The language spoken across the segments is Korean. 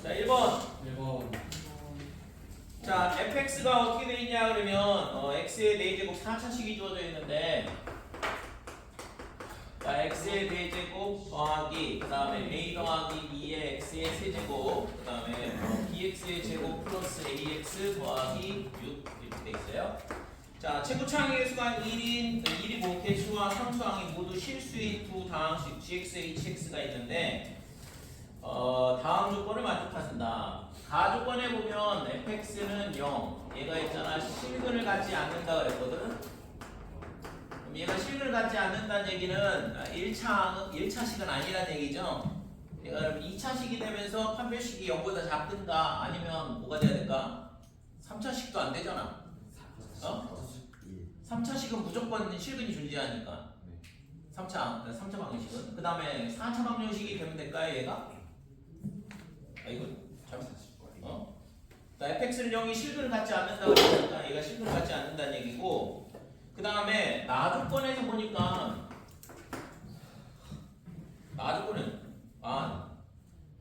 자, 1번. 1번. 자, fx가 어떻게 돼 있냐 그러면 x의 4제곱 4차식이 주어져 있는데 자, x의 4제곱 더하기 그 다음에 a 더하기 2의 x의 세제곱 그 다음에 bx의 제곱 플러스 ax 더하기 6 이렇게 돼 있어요. 자, 최고차항의 개수가 1이고 개수와 상수항이 모두 실수의 두 다항식 gx, hx가 있는데 다음 조건을 만족하신다. 가조건에 보면 fx는 0, 얘가 있잖아 실근을 갖지 않는다 그랬거든. 그럼 얘가 실근을 갖지 않는다는 얘기는 1차식은 아니라는 얘기죠. 얘가 그럼 2차식이 되면서 판별식이 0보다 작든가 아니면 뭐가 돼야 될까? 3차식도 안 되잖아. 3차식은 무조건 실근이 존재하니까 3차 방정식은 그 다음에 4차 방정식이 되면 될까요 얘가? 이거 자, fx는 0이 실근을 갖지 않는다고 그러니까 얘가 실근을 갖지 않는다는 얘기고 그 다음에 나조건에서 보니까 나조건은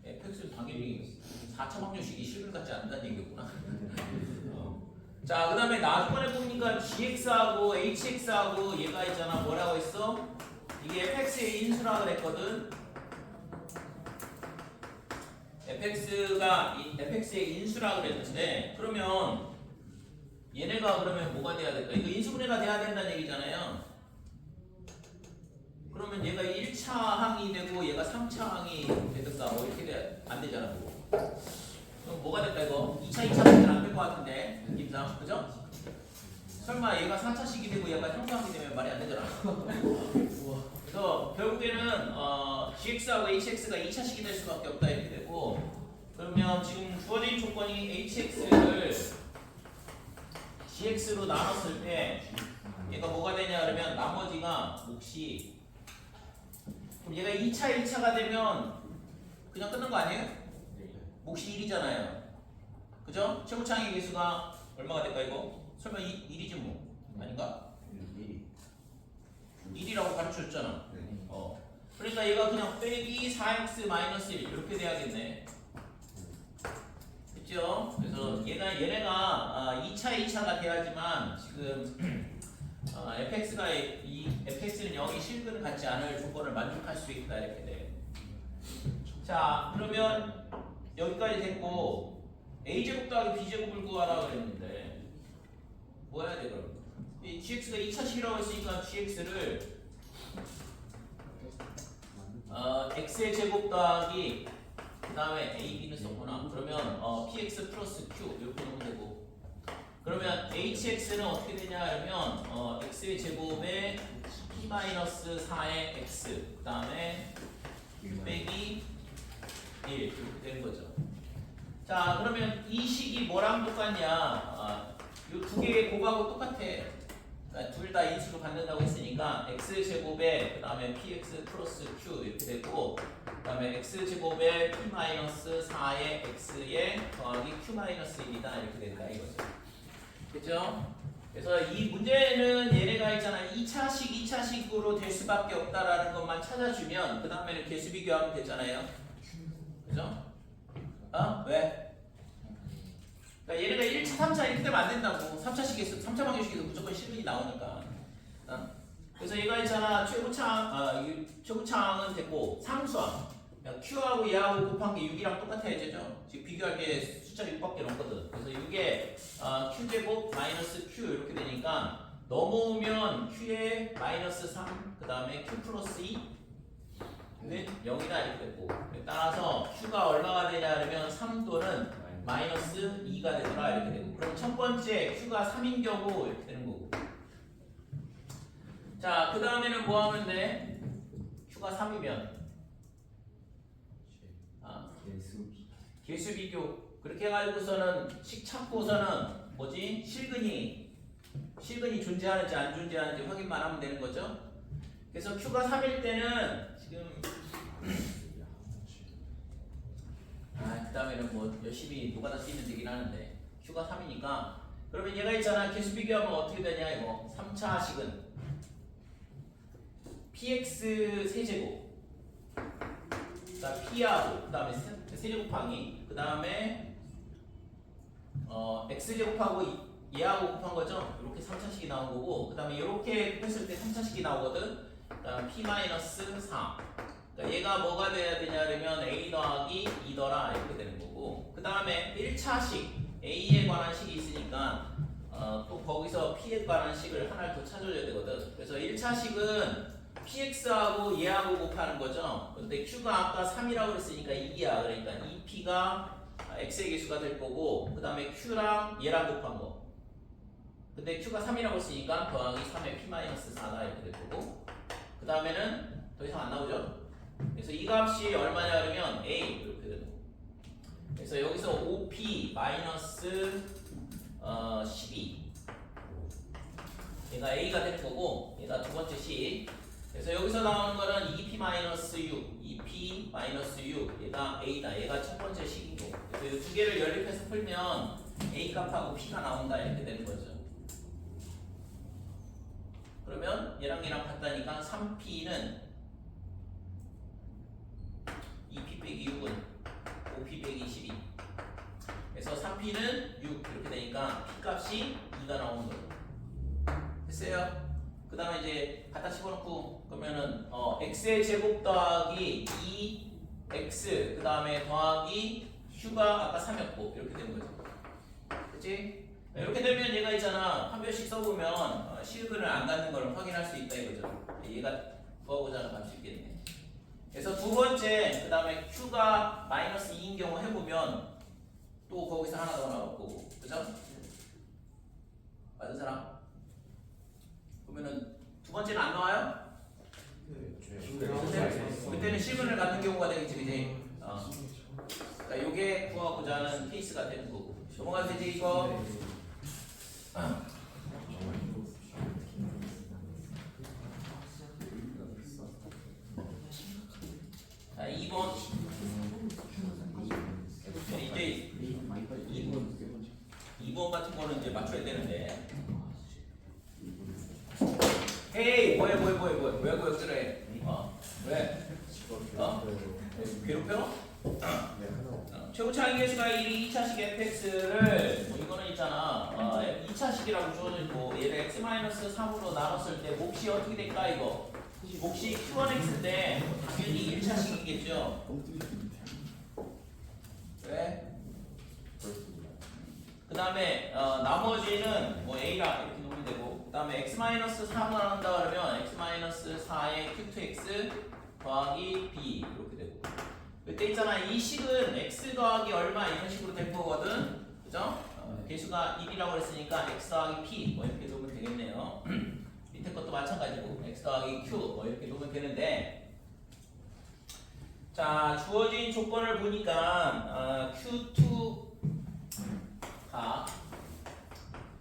fx는 당연히 4차 방정식이 실근을 갖지 않는다는 얘기였구나. 자, 그 다음에 나조건에 보니까 gx하고 hx하고 얘가 있잖아 뭐라고 했어? 이게 fx의 인수라 그랬거든. fx가 fx의 인수라 그랬는데 그러면 얘네가 그러면 뭐가 돼야 될까? 이거 인수분해가 돼야 된다는 얘기잖아요. 그러면 얘가 1차 항이 되고 얘가 3차 항이 되든가 이렇게 돼. 안 되잖아 그거. 그럼 뭐가 될까 이거? 2차 2차식은 안 될 것 같은데 느낌상 그죠? 설마 얘가 4차식이 되고 얘가 상수항이 되면 말이 안 되잖아. 그래서 결국에는 gx하고 hx가 2차식이 될 수밖에 없다 이렇게 되고 그러면 지금 주어진 조건이 hx를 gx로 나눴을 때 얘가 뭐가 되냐 그러면 나머지가 몫이 그럼 얘가 2차 1차가 되면 그냥 끝난 거 아니에요? 몫이 1이잖아요. 그죠? 최고차항의 개수가 얼마가 될까 이거? 설마 1이지 뭐 아닌가? 1이라고 가르쳐줬잖아. 그러니까 얘가 그냥 빼기 4x 마이너스 1 이렇게 돼야겠네. 그죠? 그래서 얘네가 2차 2차가 돼야지만 지금 fx는 0이 실근을 갖지 않을 조건을 만족할 수 있다 이렇게 돼. 자, 그러면 여기까지 됐고 a제곱 더하기 b제곱을 구하라 그랬는데 뭐 해야 돼 그럼? 이 gx가 2차식이라고 했으니까 gx를 x의 제곱 더하기 그 다음에 ab는 썼구나. 그러면 px 플러스 q 이렇게 놓으면 되고 그러면 hx는 어떻게 되냐 그러면 x의 제곱에 p 마이너스 4의 x 그 다음에 q 빼기 1 이렇게 되는 거죠. 자, 그러면 이 식이 뭐랑 똑같냐? 이 두 개의 곱하고 똑같아. 그러니까 둘 다 인수로 받는다고 했으니까 x 제곱에 그 다음에 px 플러스 q 이렇게 되고 그 다음에 x 제곱에 p 마이너스 4의 x에 더하기 q 마이너스 1이다 이렇게 된다 이거죠. 그렇죠? 그래서 이 문제는 얘네가 있잖아 2차식 2차식으로 될 수밖에 없다라는 것만 찾아주면 그 다음에는 개수 비교하면 되잖아요. 그죠? 왜? 그러니까 얘네가 1차, 3차 이렇게 되면 안 된다고. 3차식에서 3차 방정식에서 무조건 실근이 나오니까. 그래서 얘가 있잖아 최고차항은 됐고 상수항. Q하고 얘하고 곱한 게 6이랑 똑같아야 되죠. 지금 비교할 게 숫자 6밖에 없거든. 그래서 6에 Q제곱 마이너스 Q 이렇게 되니까 넘어오면 Q에 마이너스 3, 그 다음에 Q 플러스 2 는 0이다 이렇게 됐고 따라서 Q가 얼마가 되냐 그러면 3 또는 마이너스 2가 되더라 이렇게 되고 그럼 첫 번째 Q가 3인 경우 이렇게 되는 거고 자, 그 다음에는 뭐 하면 돼? Q가 3이면 개수 비교 그렇게 해가지고서는 식 찾고서는 뭐지? 실근이 존재하는지 안 존재하는지 확인만 하면 되는 거죠. 그래서 Q가 3일 때는 지금 그 다음에는 뭐 열심히 노가다 쓰면 되긴 하는데 Q가 3이니까 그러면 얘가 있잖아 개수 비교하면 어떻게 되냐 이거 3차식은 px 세제곱 P하고 그 다음에 세제곱하기 그 다음에 X제곱하고 얘하고 곱한 거죠. 이렇게 3차식이 나온 거고 그 다음에 이렇게 곱했을 때 3차식이 나오거든. 그 다음 P-4 그러니까 얘가 뭐가 돼야 되냐면 A 더하기 2더라 이렇게 되는 거고 그 다음에 1차식 A에 관한 식이 있으니까 또 거기서 P에 관한 식을 하나를 더 찾아줘야 되거든. 그래서 1차식은 PX하고 얘하고 곱하는 거죠. 근데 Q가 아까 3이라고 그랬으니까 2야. 그러니까 2P가 X의 개수가 될 거고 그 다음에 Q랑 얘랑 곱한 거 근데 Q가 3이라고 했으니까 더하기 3의 P-4다 이렇게 될 거고 그 다음에는 더 이상 안 나오죠. 그래서 이 값이 얼마냐 그러면 A 이렇게 되는 거. 그래서 여기서 5P 마이너스 12 얘가 A가 되는 거고 얘가 두 번째 식. 그래서 여기서 나오는 거는 2P 마이너스 6 2P 마이너스 6 얘가 A다. 얘가 첫 번째 식이고 그래서 이 두 개를 연립해서 풀면 A 값하고 P가 나온다 이렇게 되는 거죠. 그러면 얘랑 얘랑 같다니까 3P는 2P 빼기 6은 5P 빼기 12 그래서 3P는 6 이렇게 되니까 P 값이 2가 나오는 거죠. 됐어요? 그 다음에 이제 갖다 집어넣고 그러면은 X의 제곱 더하기 2X 그 다음에 더하기 Q가 아까 3이었고 이렇게 되는 거죠. 그치? 이렇게 되면 얘가 있잖아 한 별씩 써보면 시그널을 안 갖는 걸 확인할 수 있다 이거죠. 얘가 구하고자 하는 값이 있겠네. 그래서 두 번째 그 다음에 Q가 마이너스 2인 경우 해보면 또 거기서 하나 더 나올 거고 그죠? 맞은 사람? 그러면은 두 번째는 안 나와요? 그때는 시그널을 갖는 경우가 되겠지 그지? 그러니까 요게 구하고자 하는 케이스가 되는 거고 넘어가도 되지 이거? 자 2번 이제 2번 같은 거는 이제 맞춰야 되는데 헤이 뭐해 왜 그래 왜? 괴롭혀? 최고차항 계수가 1이 2차식 fx를 뭐 이거는 있잖아 2차식이라고 주어져 있고 얘를 x-3으로 나눴을 때 몫이 어떻게 될까 이거 몫이 q1x인데 당연히 1차식이겠죠 왜? 그 다음에 나머지는 뭐 a라 이렇게 놓으면 되고 그 다음에 x-4로 나눈다 그러면 x-4의 q2x 더하기 b 이렇게 되고 그때 있잖아 이 식은 x 더하기 얼마 이런 식으로 될 거거든 그죠? 개수가 1이라고 했으니까 x 더하기 p 뭐 이렇게 놓으면 되겠네요 밑에 것도 마찬가지고 x 더하기 q 뭐 이렇게 놓으면 되는데 자 주어진 조건을 보니까 Q2가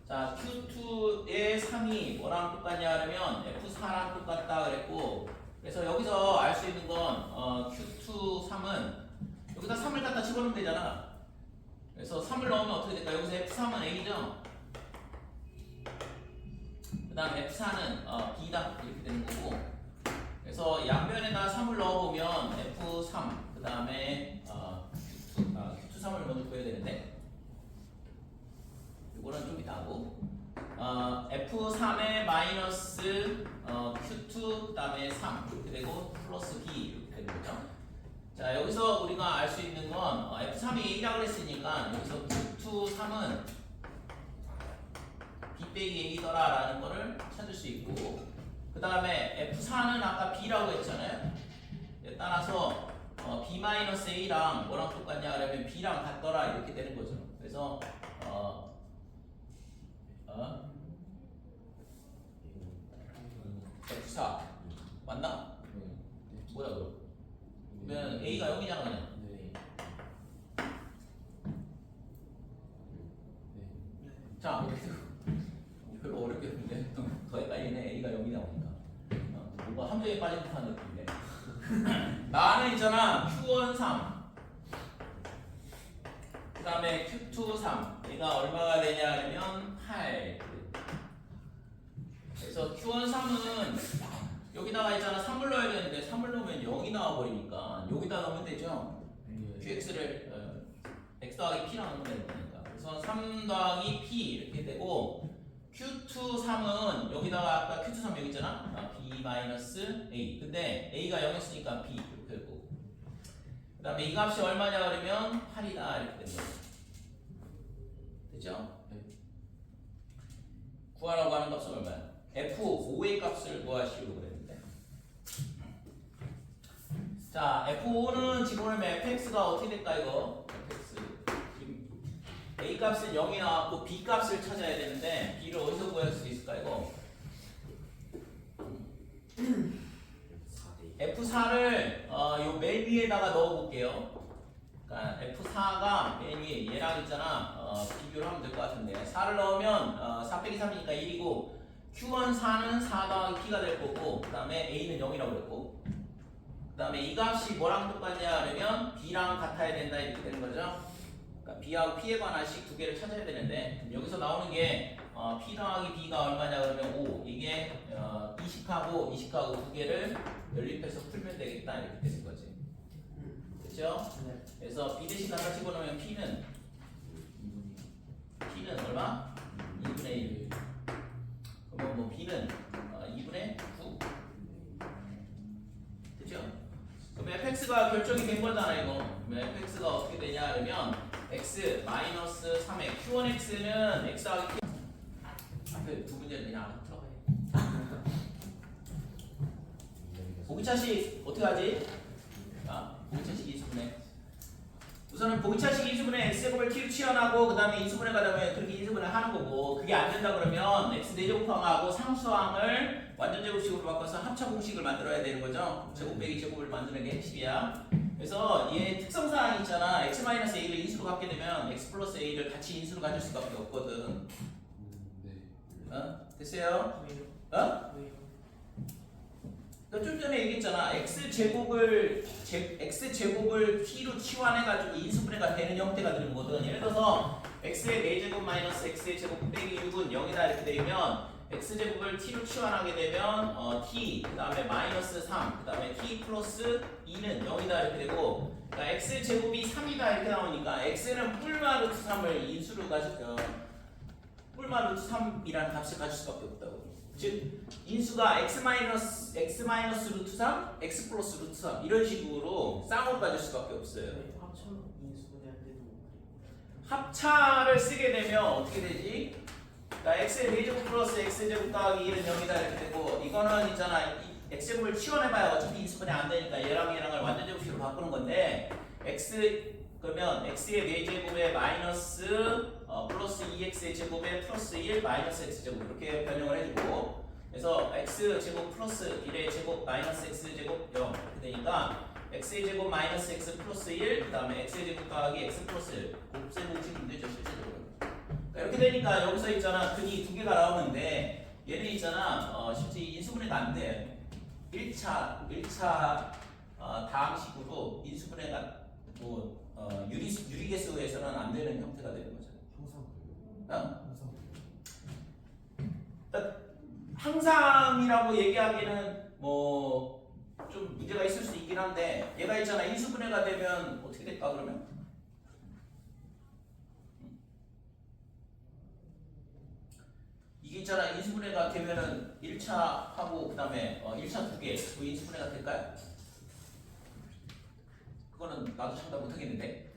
자 Q2의 3이 뭐랑 똑같냐 하면 F4랑 똑같다 그랬고 그래서 여기서 알 수 있는 건 Q2 3은 여기다 3을 갖다 집어넣으면 되잖아. 그래서 3을 넣으면 어떻게 될까? 여기서 F3은 A죠. 그 다음 F4는 B다 이렇게 되는 거고 그래서 양변에다 3을 넣어보면 F3 그 다음에 Q2 3을 먼저 구해야 되는데 이거는 좀 이따 하고 F3의 마이너스 Q2 그 다음에 3 이렇게 되고 플러스 B 이렇게 되는 거죠. 자 여기서 우리가 알 수 있는 건 F3이 A라고 했으니까 여기서 Q2 3은 B 빼기 A더라 라는 거를 찾을 수 있고 그 다음에 F4는 아까 B라고 했잖아요. 따라서 B-A랑 뭐랑 똑같냐 그러면 B랑 같더라 이렇게 되는 거죠. 그래서 F4 맞나? 뭐야 그럼? 그러면 A가 0이잖아 그냥. 자 별로 어렵게 했는데 더 헷갈리네. A가 0이 나오니까 뭔가 함정에 빠진 듯한 느낌인데 나는 있잖아 Q1 3 그 다음에 Q2 3 얘가 얼마가 되냐 하면 8 그래서 Q1 3은 여기다가 있잖아 3을 넣어야 되는데 3을 넣으면 0이 나와버리니까 여기다 넣으면 되죠. qx를 x 더하기 p랑 하면 되는 거니까. 그래서 3 더하기 p 이렇게 되고 q2 3은 여기다가 아까 q2 3 여기 있잖아. b 마이너스 a. 근데 a가 0이었으니까 b 이렇게 되고. 그 다음에 이 값이 얼마냐 그러면 8이다 이렇게 되는 거죠. 됐죠? 구하라고 하는 값은 얼마야? f5의 값을 구하시려고 그랬는데. 자, f5는 지금 fx가 어떻게 될까 이거? fx a 값은 0이 나왔고 b 값을 찾아야 되는데 b를 어디서 구할 수 있을까 이거? f4를 요 맨 위에다가 넣어볼게요. 그러니까 f4가 맨 위에 얘랑 있잖아. 비교를 하면 될 것 같은데 4를 넣으면 4 빼기 3이니까 1이고 q1 4는 4 더하기 p가 될 거고 그 다음에 a는 0이라고 그랬고 그 다음에 이 값이 뭐랑 똑같냐 그러면 b랑 같아야 된다 이렇게 되는 거죠. 그러니까 b하고 p에 관한 식 두 개를 찾아야 되는데 여기서 나오는 게 p 더하기 b가 얼마냐 그러면 5 이게 20하고 20하고 두 개를 연립해서 풀면 되겠다 이렇게 되는 거지. 그렇죠? 네. 그래서 b 대신 갖다 집어넣으면 p는 얼마? 2분의 1. 그러면 뭐 b는 2분의 9. 됐죠? 그럼 fx가 결정이 된 거잖아 이거. 그럼 fx가 어떻게 되냐 그러면 x 마이너스 3의 q1x는 x 더하기 p 앞에 두 문제는 그냥 안 들어가요. 보기차식 어떻게 하지? 보기차식 인수분해. 우선은 보기차식 인수분해 x제곱을 t로 치환하고 그 다음에 인수분해 가다면 그렇게 인수분해 하는 거고 그게 안 된다 그러면 x 4제곱항하고 상수항을 완전 제곱식으로 바꿔서 합차 공식을 만들어야 되는 거죠. 제곱 빼기 제곱을 만드는 게 핵심이야. 그래서 얘 특성사항이 있잖아. x-a를 인수로 갖게 되면 x 플러스 a를 같이 인수로 가질 수밖에 없거든. 됐어요? 좀 전에 얘기했잖아. x제곱을 t로 치환해가지고 인수분해가 되는 형태가 되는 거거든. 예를 들어서 x의 4제곱 마이너스 x의 제곱 빼기 6은 0이다 이렇게 되면 x제곱을 t로 치환하게 되면 t 그 다음에 마이너스 3 그 다음에 t 플러스 2는 0이다 이렇게 되고 그러니까 x제곱이 3이다 이렇게 나오니까 x는 뿔마 루트 3을 인수로 가지고 뿔마 루트 3이라는 값을 가질 수밖에 없다고. 즉 인수가 x 마이너스 루트 3, x 플러스 루트 3 이런 식으로 쌍으로 가질 수밖에 없어요. 합차를 쓰게 되면 어떻게 되지? 그러니까 x의 4제곱 플러스 x제곱 더하기 1은 0이다 이렇게 되고 이거는 있잖아. x제곱을 치환해봐야 어차피 인수분해 안 되니까 얘랑을 완전 제곱식으로 바꾸는 건데 그러면 x의 4제곱에 마이너스 플러스 2x의 제곱에 플러스 1 마이너스 x제곱 이렇게 변형을 해주고 그래서 x제곱 플러스 1의 제곱 마이너스 x제곱 0 이렇게 되니까 x의 제곱 마이너스 x 플러스 1 그 다음에 x의 제곱 더하기 x 플러스 1 곱셈 공식 문제죠 실제적으로. 그러니까 이렇게 되니까 여기서 있잖아 근이 두 개가 나오는데 얘는 있잖아 실제 인수분해가 안 돼. 1차 다항식으로 인수분해가 뭐 유리계수에서는 안 되는 형태가 되는 거죠. 항상이라고 얘기하기는 뭐 좀 문제가 있을 수 있긴 한데 얘가 있잖아 인수분해가 되면 어떻게 될까 그러면? 이게 있잖아 인수분해가 되면은 1차 하고 그 다음에 1차 2개 그 인수분해가 될까요? 그거는 나도 참다 못하겠는데.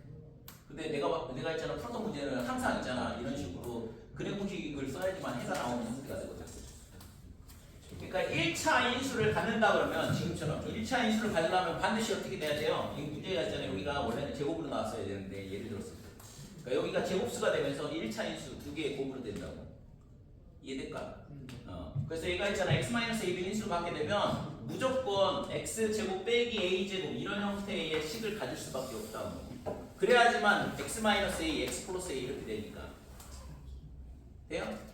근데 내가 있잖아 풀었던 문제는 항상 있잖아 이런 식으로 그래 공식을 써야지만 해가 나오는 형태가 되거든. 그러니까 1차 인수를 갖는다 그러면 지금처럼 1차 인수를 가지려면 반드시 어떻게 돼야 돼요? 이 문제가 있잖아요. 여기가 원래는 제곱으로 나왔어야 되는데 예를 들었을 때 그러니까 여기가 제곱수가 되면서 1차 인수 두 개의 곱으로 된다고. 이해될까? 그래서 얘가 있잖아 x-a를 인수로 갖게 되면 무조건 x제곱 빼기 a제곱 이런 형태의 식을 가질 수밖에 없다고. 그래야지만 x-a, x 플러스 a 이렇게 되니까. 돼요?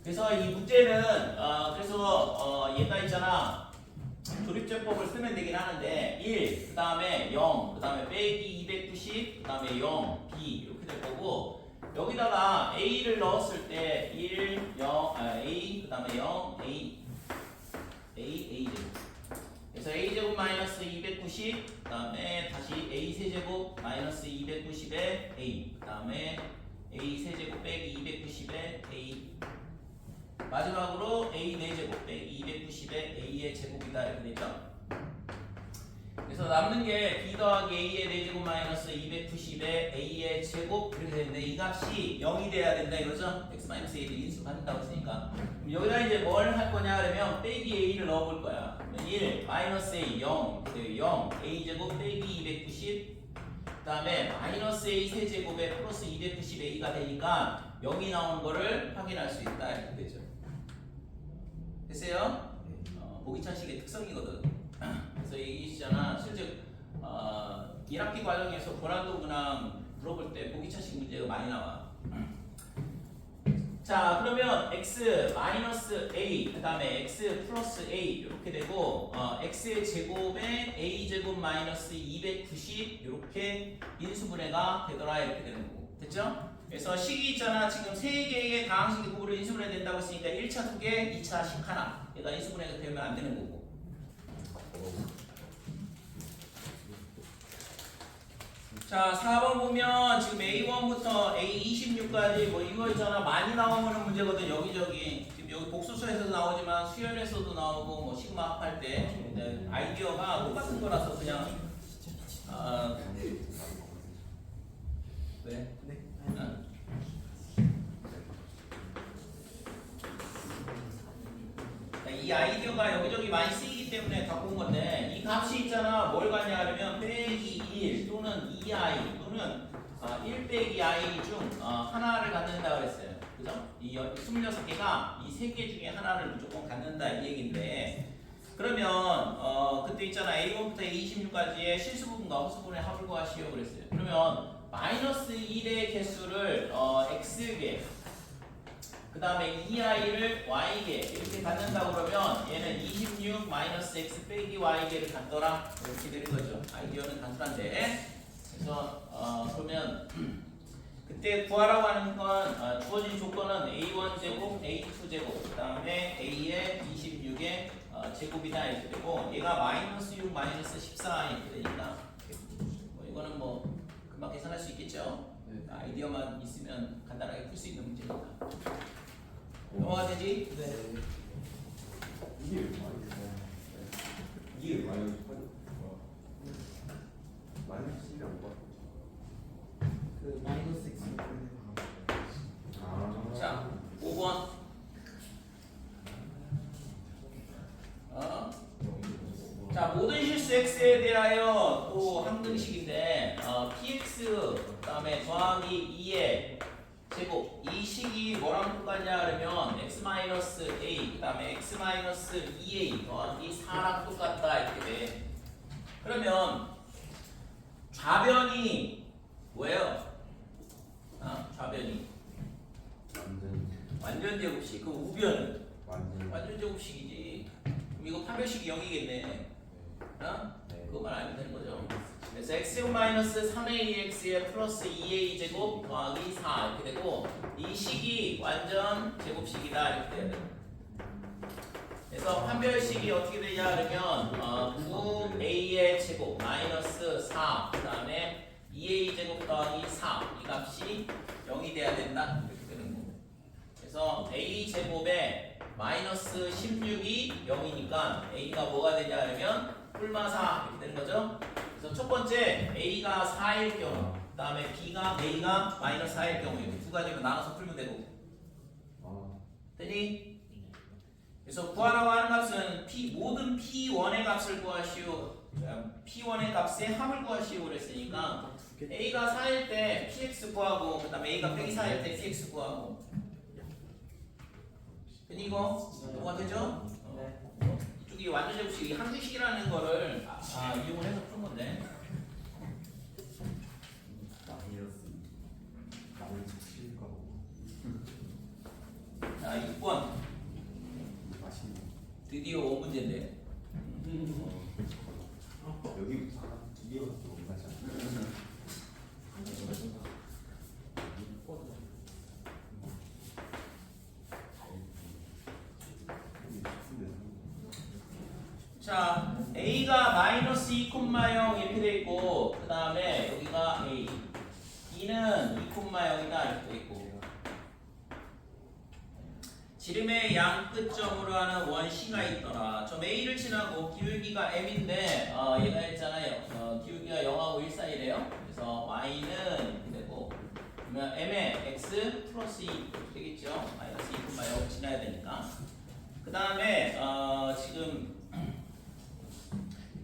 그래서 이 문제는 그래서 얘가 있잖아 조립제법을 쓰면 되긴 하는데 1, 그 다음에 0, 그 다음에 빼기 290, 그 다음에 0, b 이렇게 될 거고 여기다가 a를 넣었을 때 1, 0, a 그 다음에 0, a 제곱. 그래서 a 제곱 마이너스 290, 그 다음에 다시 a 세제곱 마이너스 290에 a, 그 다음에 a 세제곱 빼기 290에 a, 마지막으로 a 4제곱 빼기 290에 a의 제곱이다 이렇게 되죠. 그래서 남는 게 b 더하기 a의 4제곱 마이너스 290에 a의 제곱 이렇게 되는데 이 값이 0이 돼야 된다 이거죠. x 마이너스 a를 인수 받는다고 했으니까 그럼 여기다 이제 뭘 할 거냐 그러면 빼기 a를 넣어볼 거야. 1 마이너스 a 0 0 a 제곱 빼기 290, 그 다음에 마이너스 a 세제곱에 플러스 290a가 되니까 0이 나오는 거를 확인할 수 있다 이렇게 되죠. 됐어요? 보기찬식의 특성이거든. 그래서 얘기했잖아. 실제 1학기 과정에서 고난도 문항 물어볼 때 보기찬식 문제가 많이 나와. 자, 그러면 x 마이너스 a 그 다음에 x 플러스 a 이렇게 되고 x의 제곱에 a 제곱 마이너스 290 이렇게 인수분해가 되더라 이렇게 되는 거고. 됐죠? 그래서 식이 있잖아. 지금 3개의 다항식의 부분을 인수분해 된다고 했으니까 1차 2개, 2차 식 하나. 얘가 인수분해가 되면 안 되는 거고. 자, 4번 보면 지금 A1부터 A26까지 뭐 이거 있잖아. 많이 나오는 문제거든. 여기저기. 지금 여기 복수수에서도 나오지만 수열에서도 나오고 뭐 시그마 합할 때 아이디어가 똑같은 거라서 그냥 왜? 이 아이디어가 여기저기 많이 쓰이기 때문에 갖고 온 건데 이 값이 있잖아. 뭘 갖냐 하면 빼기 1 또는 2i 또는 1 빼기 i 중 하나를 갖는다 그랬어요. 그죠? 이 26개가 이 3개 중에 하나를 무조건 갖는다 이 얘기인데 그러면 그때 있잖아. A1부터 A26까지의 실수부분과 허수분의 합을 구하시오 그랬어요. 그러면 마이너스 1의 개수를 x개 그 다음에 2i를 y개 이렇게 갖는다고 그러면 얘는 26 마이너스 x 빼기 y개를 갖더라 이렇게 되는 거죠. 아이디어는 단순한데 그래서 그러면 그때 구하라고 하는 건 주어진 조건은 a1 제곱, a2 제곱 그 다음에 a의 26의 제곱이다 이렇게 되고 얘가 마이너스 6 마이너스 14 이렇게 되니까 뭐 이거는 뭐 금방 계산할 수 있겠죠. 아이디어만 있으면 간단하게 풀 수 있는 문제니까. 넘어가 되지? 네. 이게 마이너스 8? 마이너스 10이란 거? 그 마이너스 x 자, 5번. 자, 모든 실수 x에 대하여 또 항등식인데 px 그다음에 더하기 2의 제곱 이 식이 뭐랑 똑같냐 그러면 x-a 그다음에 x-2a 더하기 4랑 똑같다 이렇게 돼. 그러면 좌변이 뭐예요? 좌변이 완전 제곱식. 그 우변은 완전 제곱식이지. 그럼 이거 판별식이 0이겠네. 그것만 알면 되는 거죠. 그래서 x제곱 마이너스 3ax의 플러스 2a 제곱 더하기 4 이렇게 되고 이 식이 완전 제곱식이다 이렇게 돼야 돼요. 그래서 판별식이 어떻게 되냐 그러면 9a의 제곱 마이너스 4 그 다음에 2a 제곱 더하기 4 이 값이 0이 돼야 된다 이렇게 되는 거고. 그래서 a 제곱에 마이너스 16이 0이니까 a가 뭐가 되냐 그러면 뿔마 4 이렇게 되는 거죠. 그래서 첫 번째 a가 4일 경우 그 다음에 a가 마이너스 4일 경우 이렇게 두 가지로 나눠서 풀면 되고 되니? 그래서 구하라고 하는 값은 모든 p1의 값을 구하시오. p1의 값의 합을 구하시오 그랬으니까 a가 4일 때 px 구하고 그 다음에 a가 빼기 4일 때 px 구하고 되니 이거? 뭐가 되죠? 이쪽이 완전 제곱식이 항등식이라는 거를 이용을 해서 푸는 건데 자 6번 드디어 5문제인데 여기부터 이게 또 맞아. B가 마이너스 2,0 이렇게 돼 있고 그 다음에 여기가 A B는 2,0이다 이렇게 돼 있고 지름의 양 끝점으로 하는 원 C가 있더라. 점 A를 지나고 기울기가 M인데 얘가 했잖아요. 기울기가 0하고 1 사이래요. 그래서 Y는 이렇게 되고 그러면 M의 X 플러스 2 이렇게 되겠죠. 마이너스 2,0 지나야 되니까. 그 다음에 지금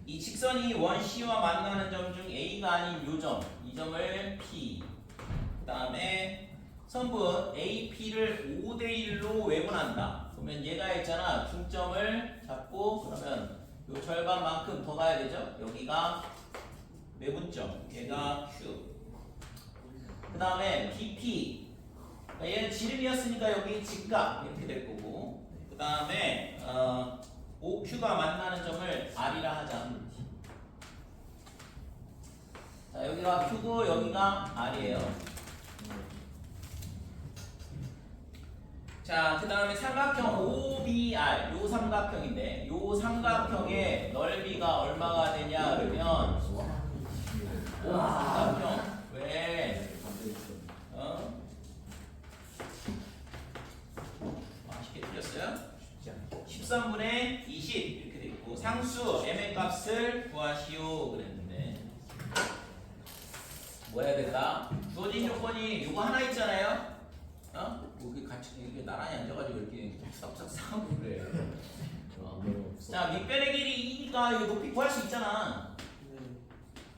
이 직선이 원 C와 만나는 점 중 A가 아닌 요 점, 이 점을 P. 그 다음에 선분 AP를 5대1로 외분한다. 그러면 얘가 있잖아. 중점을 잡고 그러면 요 절반만큼 더 가야 되죠. 여기가 외분점, 얘가 Q. 그 다음에 BP. 그러니까 얘는 지름이었으니까 여기 직각 이렇게 될 거고. 그 다음에 OQ가 만나는 점을 R이라 하자. 자, 여기가 Q고 여기가 R이에요. 자, 그 다음에 삼각형 OBR, 요 삼각형인데, 요 삼각형의 넓이가 얼마가 되냐, 그러면, 삼각형, 왜, 쉽게 틀렸어요? 13분의 20, 이렇게 돼 있고, 상수, m의 값을 구하시오, 그랬는데, 뭐 해야 될까? 주어진 조건이 요거 하나 있잖아요? 뭐 이게 같이 이게 나란히 앉아가지고 이렇게 싹싹 싸우고 그래. 자, 밑변의 길이 2니까 이거 높이 구할 수 있잖아.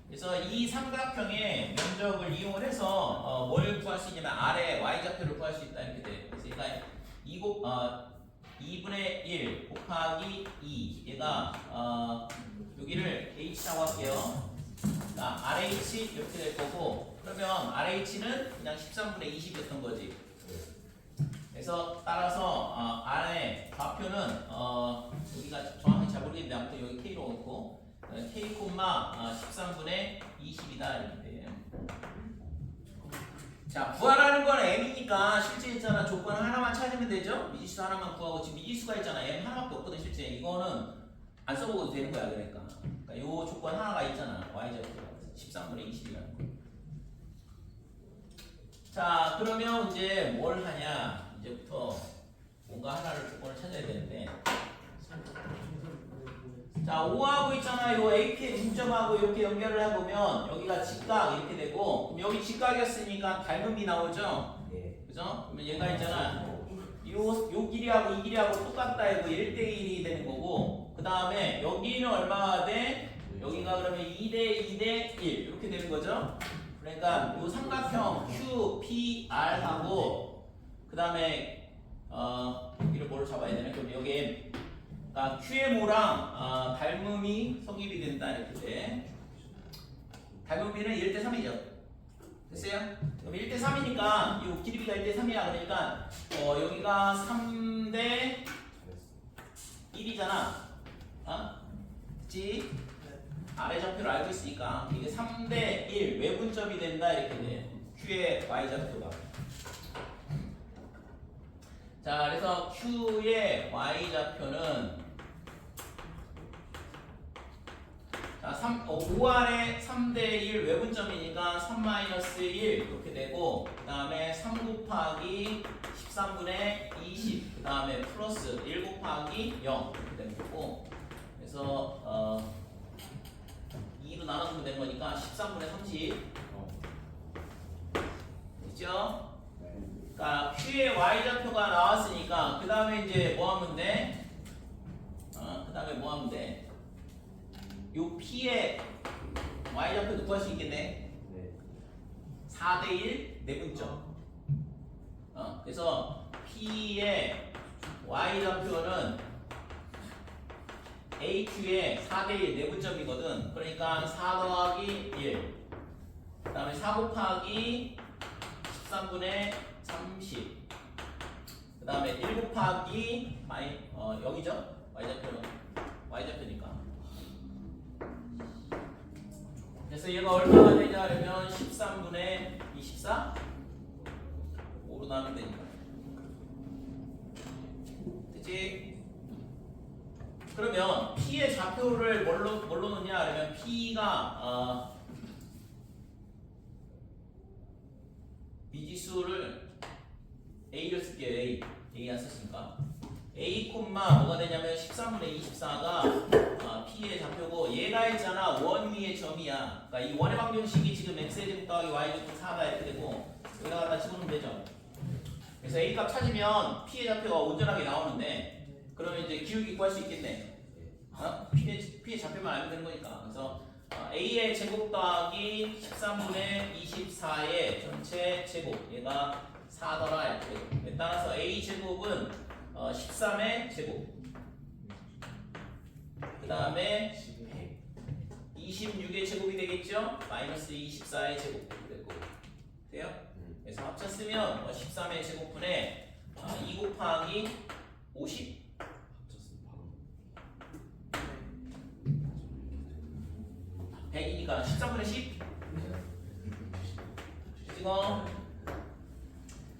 그래서 이 삼각형의 면적을 이용을 해서 뭘 구할 수 있냐면 아래 y좌표를 구할 수 있다 이렇게 돼. 그래서 얘가 2분의 1 곱하기 2 얘가 여기를 h라고 할게요. 그러니까 RH 이렇게 될 거고 그러면 RH는 그냥 13분의 20이었던 거지. 그래서 따라서 안에 좌표는 여기가 정확히 잘 모르겠는데 아무튼 여기 K로 넣고 K, 13분의 20이다 이렇게. 자, 구하라는 건 M이니까 실제 있잖아 조건 하나만 찾으면 되죠. 미지수 하나만 구하고 지금 미지수가 있잖아. M 하나밖에 없거든 실제. 이거는 안 써먹어도 되는 거야 그러니까. 그러니까 요 조건 하나가 있잖아. Y좌표가 13분의 20이라는 거. 자, 그러면 이제 뭘 하냐? 이제부터 뭔가 하나를 조건을 찾아야 되는데. 자, 5하고 있잖아요. 요 AP의 중점하고 이렇게 연결을 해보면 여기가 직각 이렇게 되고 그럼 여기 직각이었으니까 닮은 비 나오죠? 네. 그죠? 그러면 얘가 있잖아. 요 길이하고 이 길이하고 똑같다 이거 1대1이 되는 거고 그 다음에 여기는 얼마가 돼? 여기가 그러면 2대2대1 이렇게 되는 거죠? 그러니까 요 삼각형 QPR하고 그 다음에 여기를 뭐로 잡아야 되나? 그럼 여기에 QMO랑 닮음이 성립이 된다 이렇게 돼. 닮음비는 1대3이죠. 됐어요? 그럼 1대3이니까 이 길이가 1대3이야 그러니까 여기가 3대 1이잖아. 그치? 아래 좌표를 알고 있으니까 이게 3대 1 외분점이 된다 이렇게 돼. Q의 Y좌표가. 자, 그래서 Q의 Y좌표는 자, 5R의 3대 1 외분점이니까 3-1 이렇게 되고 그 다음에 3 곱하기 13분의 20 그 다음에 플러스 1 곱하기 0 이렇게 되는 거고 그래서 2로 나눠주면 되는 거니까 13분의 30 됐죠? 그러니까 Q의 Y좌표가 나왔으니까 그 다음에 이제 뭐 하면 돼? 그 다음에 뭐 하면 돼? 요 P의 Y좌표도 구할 수 있겠네. 4대1 내분점. 그래서 P의 Y좌표는 AQ의 4대1 내분점이거든. 그러니까 4 더하기 1. 그 다음에 4 곱하기 13분의 30. 그 다음에 1 곱하기 0이죠? Y좌표니까. 그래서 얘가 얼마가 되냐 그러면 13분의 24? 5로 나누면 되니까. 됐지? 그러면 P의 좌표를 뭘로 놓냐 그러면 P가 미지수를 A를 쓸게요. A 안 썼으니까 A 콤마 뭐가 되냐면 13분의 24가 P의 좌표고 얘가 있잖아 원 위의 점이야. 그러니까 이 원의 방정식이 지금 x의 제곱 더하기 y 제곱 4가 이렇게 되고 여기다가 갖다 집어넣으면 되죠. 그래서 A 값 찾으면 P의 좌표가 온전하게 나오는데 그러면 이제 기울기 구할 수 있겠네. P의 좌표만 알면 되는 거니까. 그래서 A의 제곱 더하기 13분의 24의 전체 제곱 얘가 4더라 이렇게. 따라서 A 제곱은 13의 제곱 그 다음에 26의 제곱이 되겠죠? 마이너스 24의 제곱 그랬고 돼요? 그래서 합쳤으면 13의 제곱분에 2 곱하기 50 100이니까 13분의 10 찍어.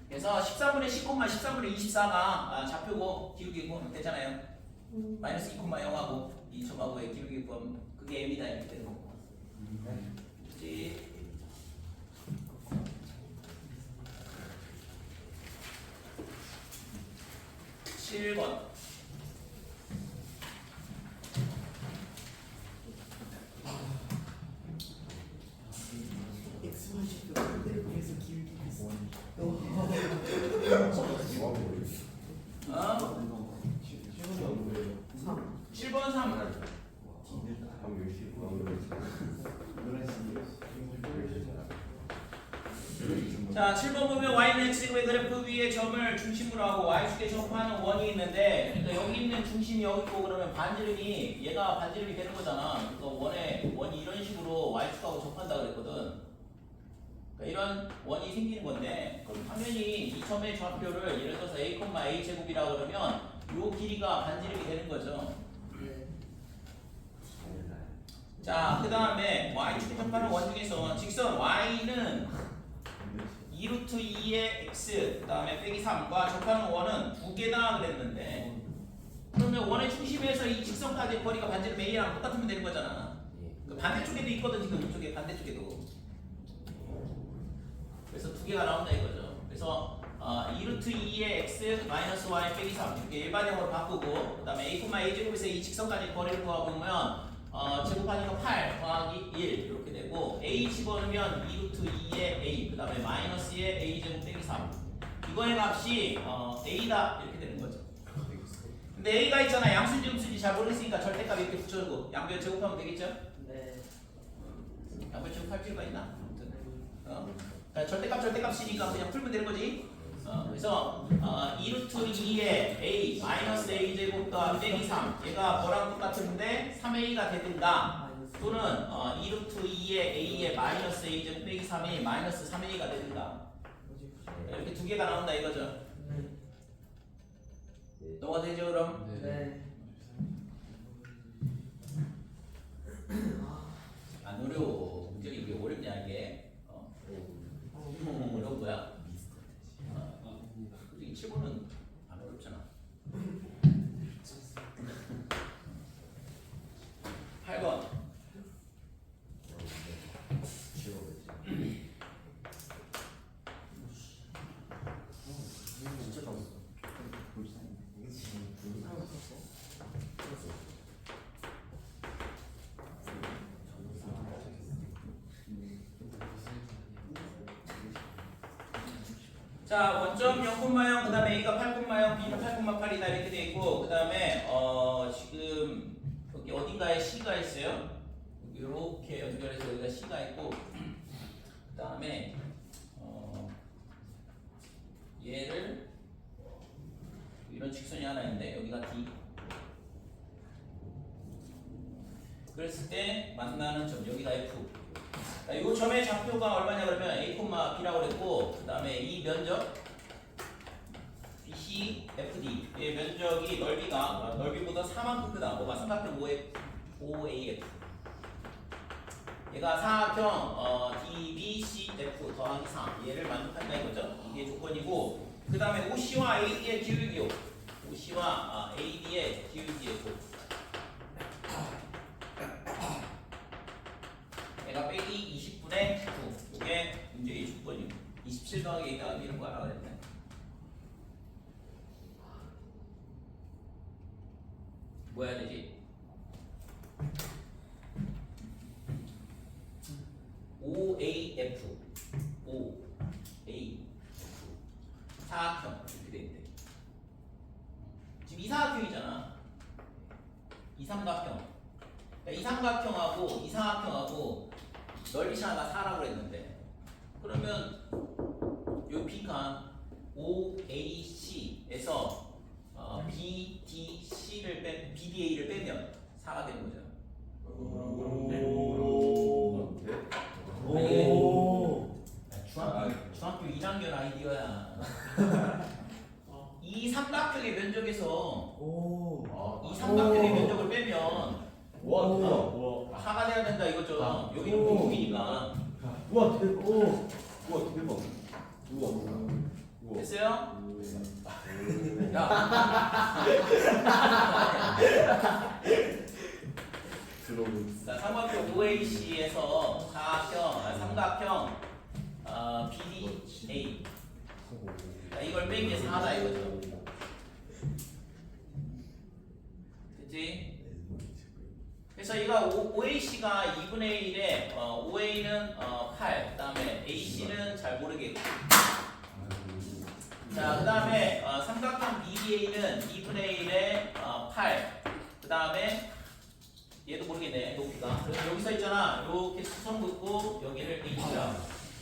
그래서 13분의 10, 13분의 24가 좌표고 기울기 구하면 되잖아요. 마이너스 2,0하고 2점하고의 기울기 구하면 그게 m이다 이렇게 되는 거고. 그렇지? 칠 번 X만 식도 반대로 그래서 기울기 있어. 어? 7번 3 자, 7번 보면 y는 x제곱의 그래프 위에 점을 중심으로 하고 y축에 접하는 원이 있는데 그러니까 여기 있는 중심이 여기 있고 그러면 반지름이 얘가 반지름이 되는 거잖아. 그러니까 원이 이런 식으로 y축하고 접한다 그랬거든. 그러니까 이런 원이 생기는 건데 그럼 당연히 이 점의 좌표를 예를 들어서 a, a 제곱이라 그러면 요 길이가 반지름이 되는 거죠. 자, 그 다음에 y축에 접하는 원 중에서 직선 y는 2루트 2의 x 그 다음에 빼기 3과 접하는 원은 두 개다 그랬는데 그러면 원의 중심에서 이 직선까지의 거리가 반지름 a랑 똑같으면 되는 거잖아. 그 반대쪽에도 있거든 지금 이쪽에 반대쪽에도. 그래서 두 개가 나온다 이거죠. 그래서 2루트 2의 x 마이너스 y 빼기 3 이렇게 일반형으로 바꾸고 그 다음에 a, a 제곱에서 이 직선까지 거리를 구해보면 제곱하니까 8 더하기 1 이렇게 되고 a 집어넣으면 2루트 2의 a 그 다음에 마이너스의 a 제곱 빼기 3 이거의 값이 a다 이렇게 되는 거죠. 근데 a가 있잖아 양수인지 음수인지 잘 모르겠으니까 절대값 이렇게 붙여주고 양변 제곱하면 되겠죠? 네. 양변 제곱할 필요가 있나? 아무튼 절대값이니까 그냥 풀면 되는 거지. 그래서 2루트 2의 a 마이너스 a 제곱 더하기 빼기 3 얘가 뭐랑 똑같은데 3a가 되든가 또는 2루트 2의 a의 마이너스 a 제곱 빼기 3이 마이너스 3a가 되든가 이렇게 두 개가 나온다 이거죠. 너가 되죠 그럼? 네. 안 어려워. 문제가 이게 어렵냐 이게. 어려운 거야. 솔직히 7번은 안 어렵잖아. 8번. 자, 원점 0,0 그 다음에 A가 8,0 B는 8,8이다 이렇게 돼 있고 그 다음에 지금 여기 어딘가에 C가 있어요. 이렇게 연결해서 여기가 C가 있고 그 다음에 얘를 이런 직선이 하나 있는데 여기가 D 그랬을 때 만나는 점 여기가 F 이 점의 좌표가 얼마냐 그러면 a, b라고 그랬고 그 다음에 이 면적 BC, FD 의 면적이 넓이보다 4만큼 크다. 뭐가 삼각형 5AF 얘가 사각형 DBCF 더하기 3 얘를 만족한다 이거죠. 이게 조건이고 그 다음에 OC와 AD의 기울기요 OC와 AD의 기울기의 17 더하기 2 더하기 이런 거 알아야 되네. 뭐 해야 되지? OAF OA 사각형 이렇게 돼 있대. 지금 이사각형이잖아. 이삼각형. 그러니까 이삼각형하고 이사각형하고 넓이 차가 4라고 했는데, 그러면 요 빈칸 OAC에서 BDA를 빼면 4가 되는 거죠. 중학교 1학년 아이디어야. 이 삼각형의 면적에서 이 삼각형의 면적을 빼면 와. 하가 돼야 된다 이거죠. 여기는 공국이니까. 우와 대박. 우와 대박. 우와. 됐어요? 야. 자, 삼각형 OAC에서 삼각형 BDA. 자, 이걸 뺀 게 4다 이거죠. 됐지? 그래서 이거 OAC가 2분의 1에 OA는 8, 그 다음에 AC는 잘 모르겠고. 자, 그 다음에 삼각형 BDA는 2분의 1에 8, 그 다음에 얘도 모르겠네, 높이가. 그래서 여기서 있잖아, 이렇게 수성 긋고 여기를 H라.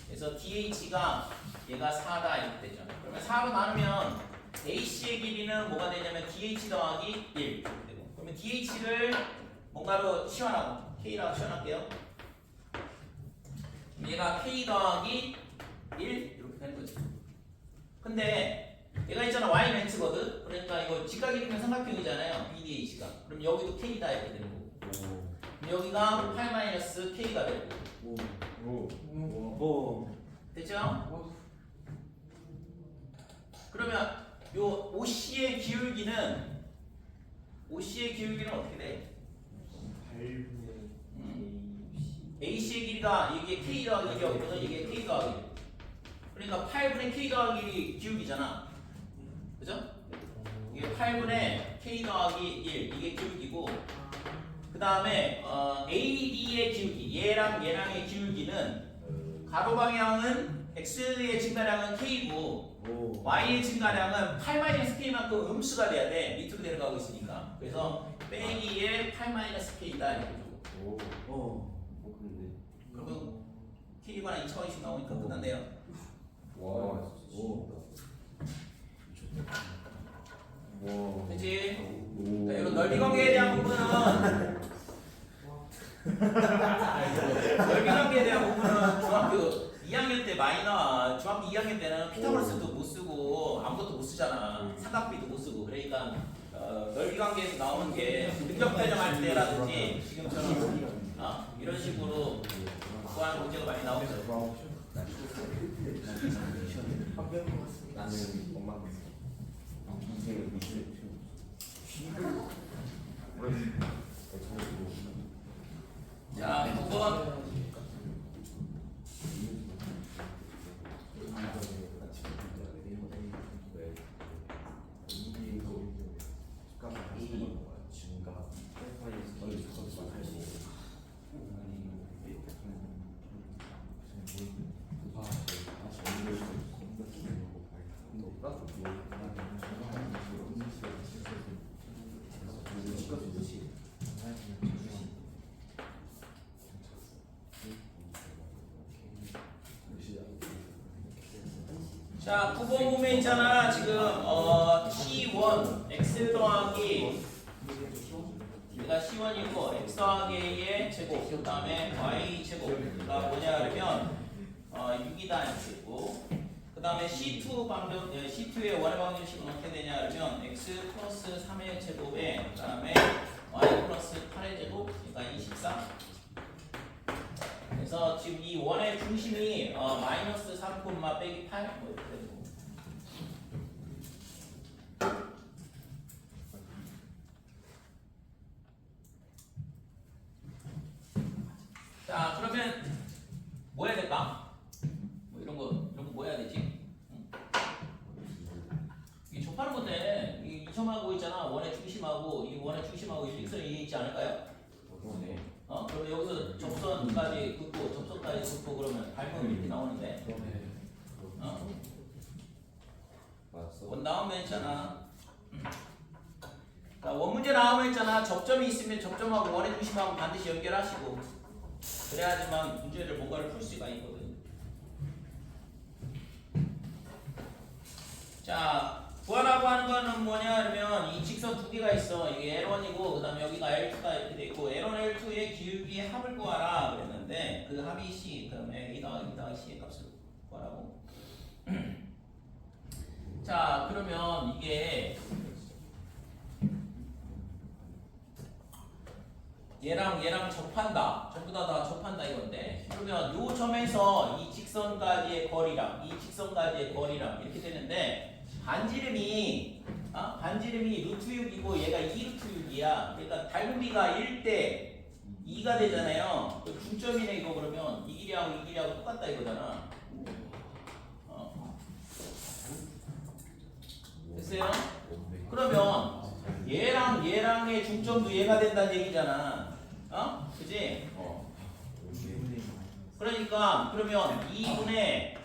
그래서 DH가 얘가 4다 이렇게 되죠. 그러면 4로 나누면 AC의 길이는 뭐가 되냐면 DH 더하기 1 이렇게 되고. 그러면 DH를 뭔가로 치환하고 K라고 치환할게요. 얘가 K 더하기 1 이렇게 되는 거죠. 근데 얘가 있잖아 Y는 X거든. 그러니까 이거 직각이면 삼각형이잖아요. BDH가. 그럼 여기도 K다 이렇게 되는 거고. 그럼 여기가 8-K가 되고. 됐죠? 그러면 요 OC의 기울기는 어떻게 돼? AC의 길이가 이게 K 더하기 1이었거든. 이게 K 더하기 1. 그러니까 8분의 K 더하기 1이 기울기잖아. 그죠? 이게 8분의 K 더하기 1 이게 기울기고, 그 다음에 AD의 기울기 얘랑의 기울기는 가로 방향은 X의 증가량은 K고 Y의 증가량은 8-K만큼 음수가 돼야 돼. 밑으로 내려가고 있으니까. 그래서 빼기에 8-K다 이렇게 줘. 그러면 K가 2차원씩 나오니까 끝났네요. 와. 그치? 자, 이런 넓이 관계에 대한 부분은 중학교 2학년 때 많이 나와. 중학교 2학년 때는 피타고라스도 못 쓰고 아무것도 못 쓰잖아. 삼각비도 못 쓰고. 그러니까 넓이 관계에서 나오는 게 능력 배정할 때라든지 지금처럼 이런 식으로 구하는 문제가 많이 나오죠. 나는 엄마가 인생을 미술 자, 9번. 자, 9번 보면 있잖아. 지금 T1 X 더하기 얘가 C1이고 X 더하기 A의 제곱, 그 다음에 Y 제곱가 뭐냐 그러면 6이다 이렇게 있고, 그 다음에 C2 방정, C2의 원의 방정식은 어떻게 되냐 그러면 X 플러스 3의 제곱에 그 다음에 Y 플러스 8의 제곱, 그러니까 24. 그래서 지금 이 원의 중심이 마이너스 3, 빼기 8 뭐 이렇게 되고. 자, 그러면 뭐 해야 될까? 뭐 이런 거 뭐 해야 되지? 중심하고 이 원의 중심하고 이 직선이 있지 않을까요? 그러네. 그러면 여기서 접선까지 긋고 접선까지 긋고 그러면 닮은 이렇게 나오는데 맞았어. 원 나오면 있잖아. 자, 원 문제 나오면 있잖아. 접점이 있으면 접점하고 원의 중심하고 반드시 연결하시고 그래야지만 문제를 뭔가를 풀 수가 있거든. 자, 구하라고 하는 거는 뭐냐 그러면 이 직선 두 개가 있어. 이게 L1이고 그 다음에 여기가 L2가 이렇게 돼 있고 L1, L2의 기울기의 합을 구하라 그랬는데 그 합이 C, 그 다음에 A 더하기 B 더하기 C의 값을 구하라고. 자, 그러면 이게 얘랑 접한다. 전부 다 접한다 이건데. 그러면 요 점에서 이 직선까지의 거리랑 이 직선까지의 거리랑 이렇게 되는데 반지름이 루트 6이고 얘가 2루트 6이야. 그러니까 닮은비가 1대 2가 되잖아요. 그 중점이네 이거 그러면 이 길이하고 이 길이하고 똑같다 이거잖아. 됐어요? 그러면 얘랑의 중점도 얘가 된다는 얘기잖아. 그지? 그러니까 그러면 2분의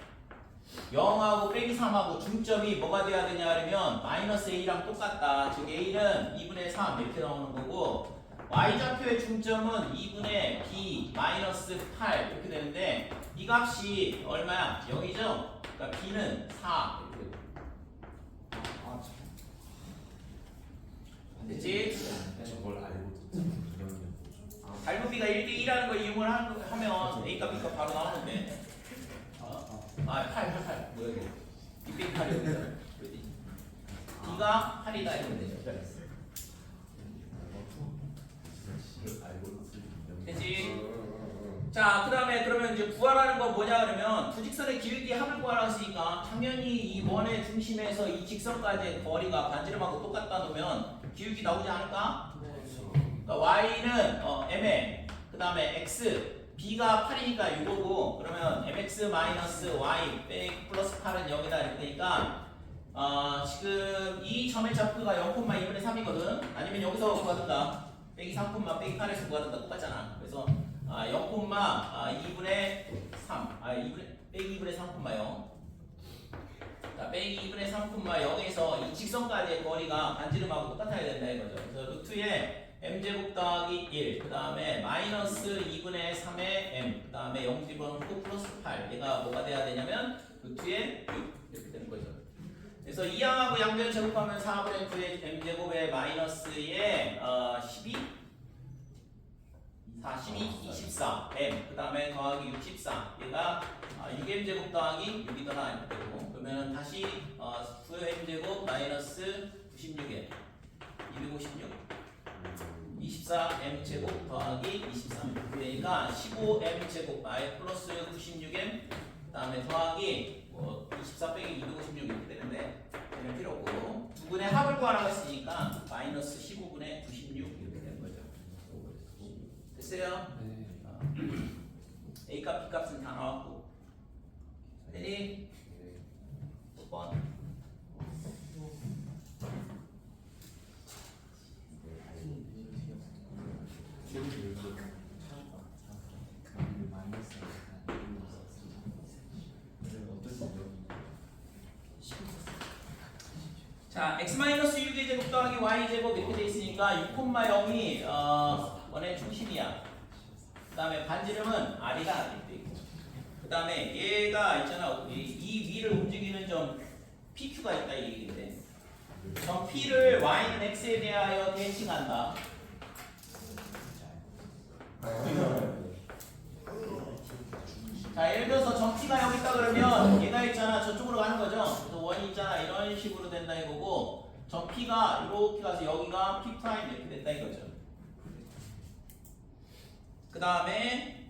0하고 빼기 3하고 중점이 뭐가 돼야 되냐 하면 마이너스 A랑 똑같다. 즉 A는 2분의 3 이렇게 나오는 거고 Y좌표의 중점은 2분의 B 마이너스 8 이렇게 되는데 이 값이 얼마야? 0이죠? 그러니까 B는 4 이렇게 돼. 됐지? 저걸 알고 닮은비가 1대2라는 걸 이용을 하면 A값 B값 바로 나오는데 8 뭐야 이거 빅뱅 8이거든. B가 8이다 이러면 되죠. 됐지? 자, 그 다음에 그러면 이제 구하라는 건 뭐냐 그러면 두 직선의 기울기 합을 구하라 했으니까 당연히 이 원의 중심에서 이 직선까지의 거리가 반지름하고 똑같다 놓으면 기울기 나오지 않을까? 그러니까 y는 mx, 그 다음에 x, b가 8이니까 6이고 그러면 mx 마이너스 y 빼기 플러스 8은 0이다 이렇게 되니까 지금 이 점의 좌표가 0,2분의 3이거든. 아니면 여기서 구하든가 빼기 3, 빼기 8에서 구하든가 똑같잖아. 그래서 0,2분의 3, 빼기 2분의 3,0. 자, 빼기 2분의 3,0에서 이 직선까지의 거리가 반지름하고 똑같아야 된다 이거죠. 그래서 루트에 m제곱 더하기 1, 그 다음에 마이너스 2분의 3의 m, 그 다음에 0 집어넣고 플러스 8. 얘가 뭐가 돼야 되냐면 루트에 6 이렇게 되는 거죠. 그래서 이 양하고 양변 제곱하면 4분의 9의 m제곱에 마이너스의 12, 24 m, 그 다음에 더하기 64. 얘가 6m제곱 더하기 6이더라 이렇게 되고 그러면 다시 9m제곱 마이너스 96m 256 24m제곱 더하기 23 그러니까 15m제곱 플러스 96m 그 다음에 더하기 24 빼기 256 이렇게 되는데 얘는 필요 없고 두 분의 합을 구하라고 했으니까 마이너스 15분의 96 이렇게 되는 거죠. 됐어요? A값 B값은 다 나왔고 되니? 10번 자, x-6의 제곱 더하기 y 제곱 이렇게 돼 있으니까 6,0이 원의 중심이야. 그 다음에 반지름은 r이다 이렇게 있고 그 다음에 얘가 있잖아 이 위를 움직이는 점 PQ가 있다 이 얘기인데 점 P를 y는 x에 대하여 대칭한다. 자, 예를 들어서 점 P가 여기 있다 그러면 얘가 있잖아 저쪽으로 가는 거죠. 그래서 원이 있잖아 이런 식으로 된다 이거고 점 P가 이렇게 가서 여기가 P' 이렇게 된다 이거죠. 그 다음에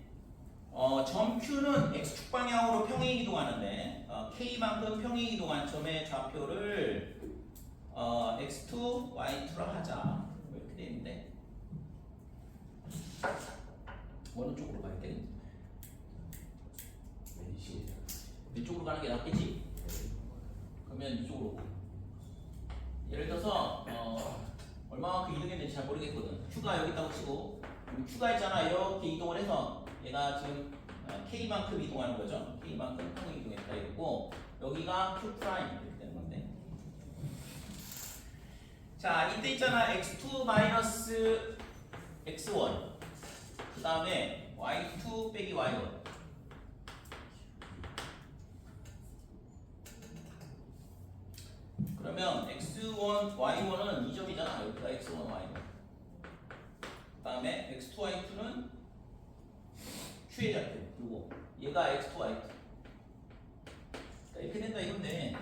점 Q는 x축 방향으로 평행 이동하는데 K만큼 평행 이동한 점의 좌표를 x2, y2라 하자 이렇게 돼 있는데 어느 쪽으로 가야 돼? 이쪽으로 가는 게 낫겠지? 그러면 이쪽으로 예를 들어서 얼마만큼 이동했는지 잘 모르겠거든. Q가 여기 있다고 치고 Q가 있잖아. 이렇게 이동을 해서 얘가 지금 K만큼 이동하는 거죠. K만큼 평행 이동했다 이러고 여기가 Q 프라임 이렇게 되는 건데. 자, 이때 있잖아. x2 마이너스 x1 그 다음에 y2 빼기 y1 그러면 x1, y1은 2점이잖아. 여기가 x1, y1 그 다음에 x2, y2는 q의 좌표 그리고 얘가 x2, y2 이렇게 된다 이건데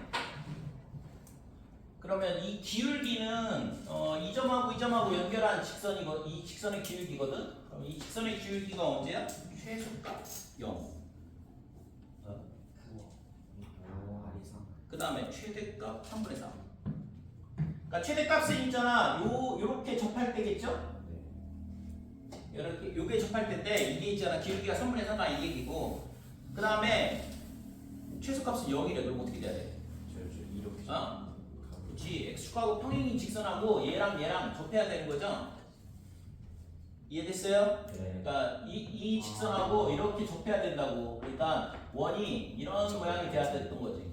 그러면 이 기울기는 이 점하고 이 점하고 연결한 직선이고 이 직선의 기울기거든. 그럼 이 직선의 기울기가 언제야? 최소값 0. 그 다음에 최대값 3분의 3. 그러니까 최대값은 있잖아. 요렇게 접할 때겠죠? 이렇게 요게 접할 때인데 이게 있잖아. 기울기가 3분의 3가 이 얘기고. 그 다음에 최소값은 0이래. 그럼 어떻게 돼야 돼? 이렇게. 그렇지. x축하고 평행인 직선하고 얘랑 접해야 되는 거죠? 이해됐어요? 네. 그러니까 이 직선하고 이렇게 접해야 된다고. 그러니까 원이 이런 모양이 돼야 됐던 거지.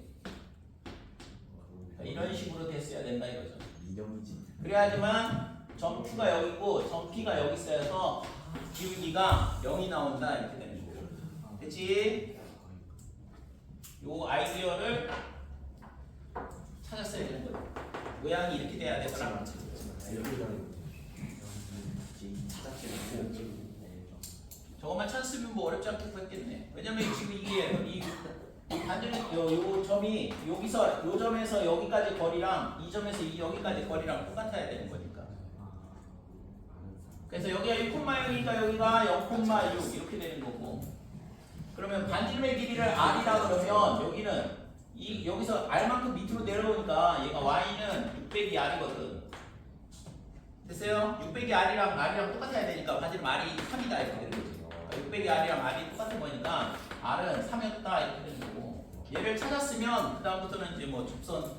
그러니까 이런 식으로 됐어야 된다 이거죠. 인형이지. 그래야지만 점 Q가 여기 있고 점 P가 여기 있어서 기울기가 0이 나온다 이렇게 되는 거고. 됐지? 요 아이디어를 찾았어야 되는 거죠. 모양이 이렇게 돼야 되더라. 저것만 찾았으면 뭐 어렵지 않게 구했겠네. 왜냐면 지금 이게 이 단전의 요 점이 여기서 요 점에서 여기까지 거리랑 이 점에서 여기까지 거리랑 똑같아야 되는 거니까. 그래서 여기가 1,0이니까 여기가 0,6 이렇게 되는 거고. 그러면 반지름의 길이를 r이라 그러면 여기는 여기서 r만큼 밑으로 내려오니까 얘가 y는 600이 r이거든. 됐어요? 600이 r이랑 똑같아야 되니까 반지름 r이 3이다 이렇게 되는 거지. 600이 r이랑 r이 똑같은 거니까 r은 3이었다 이렇게 되는 거고. 얘를 찾았으면 그 다음부터는 이제 뭐 접선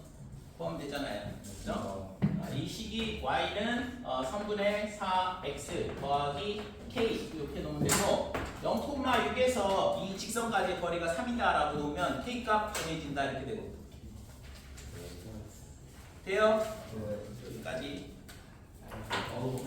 포함되잖아요. 그죠? 이 식이 y는 3분의 4x 더하기 k 이렇게 놓으면 되고 0,6에서 이 직선까지의 거리가 3이다라고 놓으면 k 값 정해진다 이렇게 되고. 돼요? 여기까지.